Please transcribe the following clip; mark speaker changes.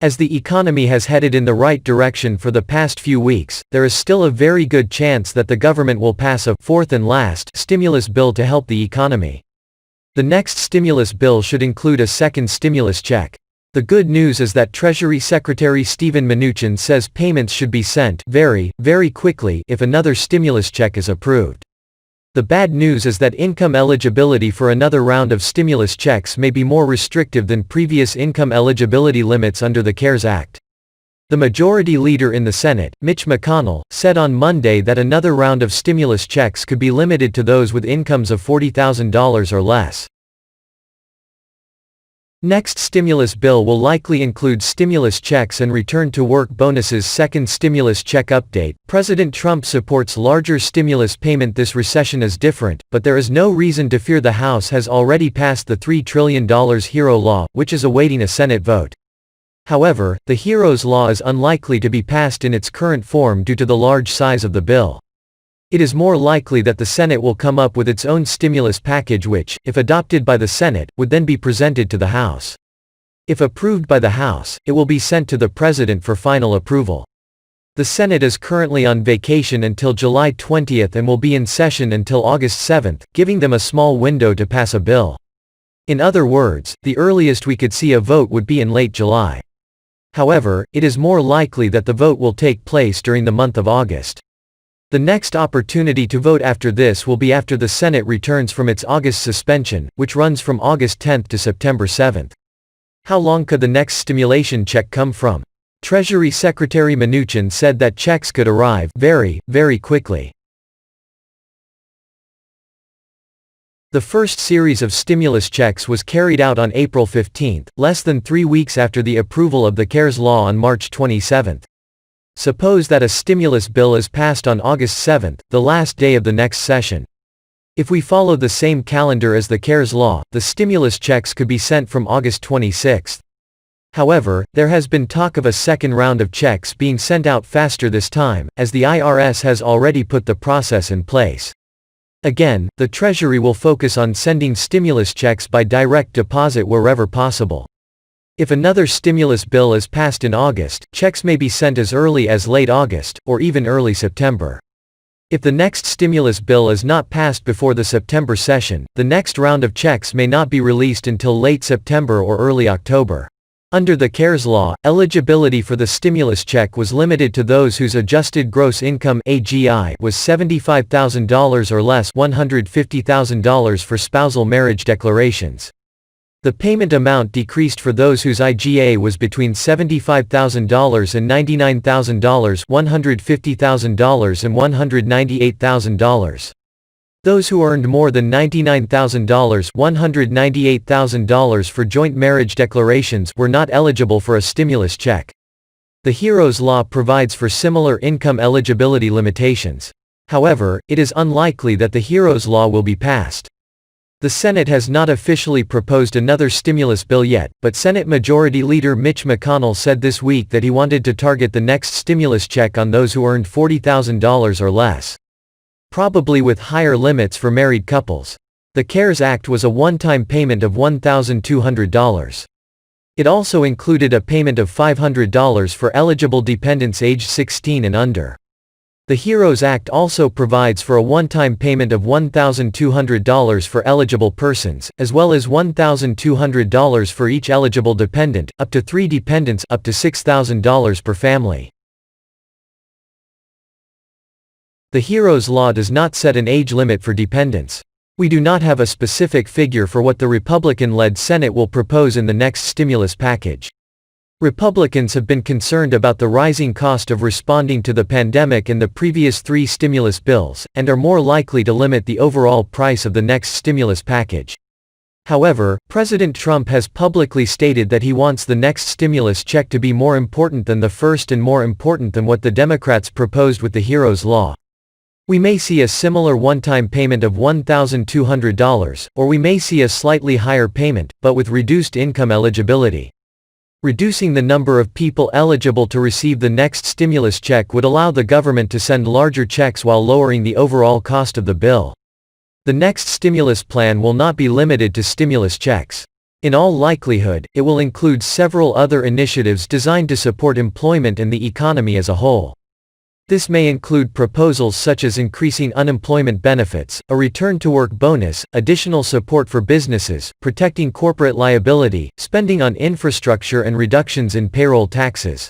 Speaker 1: As the economy has headed in the right direction for the past few weeks, there is still a very good chance that the government will pass a fourth and last stimulus bill to help the economy. The next stimulus bill should include a second stimulus check. The good news is that Treasury Secretary Steven Mnuchin says payments should be sent very, very quickly if another stimulus check is approved. The bad news is that income eligibility for another round of stimulus checks may be more restrictive than previous income eligibility limits under the CARES Act. The Majority Leader in the Senate, Mitch McConnell, said on Monday that another round of stimulus checks could be limited to those with incomes of $40,000 or less. Next stimulus bill will likely include stimulus checks and return-to-work bonuses. Second stimulus check update. President Trump supports larger stimulus payment. This recession is different, but there is no reason to fear. The House has already passed the $3 trillion HERO Law, which is awaiting a Senate vote. However, the HEROes Law is unlikely to be passed in its current form due to the large size of the bill. It is more likely that the Senate will come up with its own stimulus package which, if adopted by the Senate, would then be presented to the House. If approved by the House, it will be sent to the President for final approval. The Senate is currently on vacation until July 20th and will be in session until August 7th, giving them a small window to pass a bill. In other words, the earliest we could see a vote would be in late July. However, it is more likely that the vote will take place during the month of August. The next opportunity to vote after this will be after the Senate returns from its August suspension, which runs from August 10th to September 7th. How long could the next stimulation check come from? Treasury Secretary Mnuchin said that checks could arrive very, very quickly. The first series of stimulus checks was carried out on April 15, less than 3 weeks after the approval of the CARES Law on March 27. Suppose that a stimulus bill is passed on August 7, the last day of the next session. If we follow the same calendar as the CARES Law, the stimulus checks could be sent from August 26. However, there has been talk of a second round of checks being sent out faster this time, as the IRS has already put the process in place. Again, the Treasury will focus on sending stimulus checks by direct deposit wherever possible. If another stimulus bill is passed in August, checks may be sent as early as late August, or even early September. If the next stimulus bill is not passed before the September session, the next round of checks may not be released until late September or early October. Under the CARES Law, eligibility for the stimulus check was limited to those whose adjusted gross income (AGI) was $75,000 or less, $150,000 for spousal marriage declarations. The payment amount decreased for those whose IGA was between $75,000 and $99,000, $150,000 and $198,000. Those who earned more than $99,000, $198,000 for joint marriage declarations were not eligible for a stimulus check. The HEROes Law provides for similar income eligibility limitations. However, it is unlikely that the HEROes Law will be passed. The Senate has not officially proposed another stimulus bill yet, but Senate Majority Leader Mitch McConnell said this week that he wanted to target the next stimulus check on those who earned $40,000 or less. Probably with higher limits for married couples. The CARES Act was a one-time payment of $1,200. It also included a payment of $500 for eligible dependents aged 16 and under. The HEROes Act also provides for a one-time payment of $1,200 for eligible persons, as well as $1,200 for each eligible dependent, up to 3 dependents, up to $6,000 per family. The HEROes Law does not set an age limit for dependents. We do not have a specific figure for what the Republican-led Senate will propose in the next stimulus package. Republicans have been concerned about the rising cost of responding to the pandemic in the previous 3 stimulus bills, and are more likely to limit the overall price of the next stimulus package. However, President Trump has publicly stated that he wants the next stimulus check to be more important than the first and more important than what the Democrats proposed with the HEROes Law. We may see a similar one-time payment of $1,200, or we may see a slightly higher payment, but with reduced income eligibility. Reducing the number of people eligible to receive the next stimulus check would allow the government to send larger checks while lowering the overall cost of the bill. The next stimulus plan will not be limited to stimulus checks. In all likelihood, it will include several other initiatives designed to support employment and the economy as a whole. This may include proposals such as increasing unemployment benefits, a return-to-work bonus, additional support for businesses, protecting corporate liability, spending on infrastructure and reductions in payroll taxes.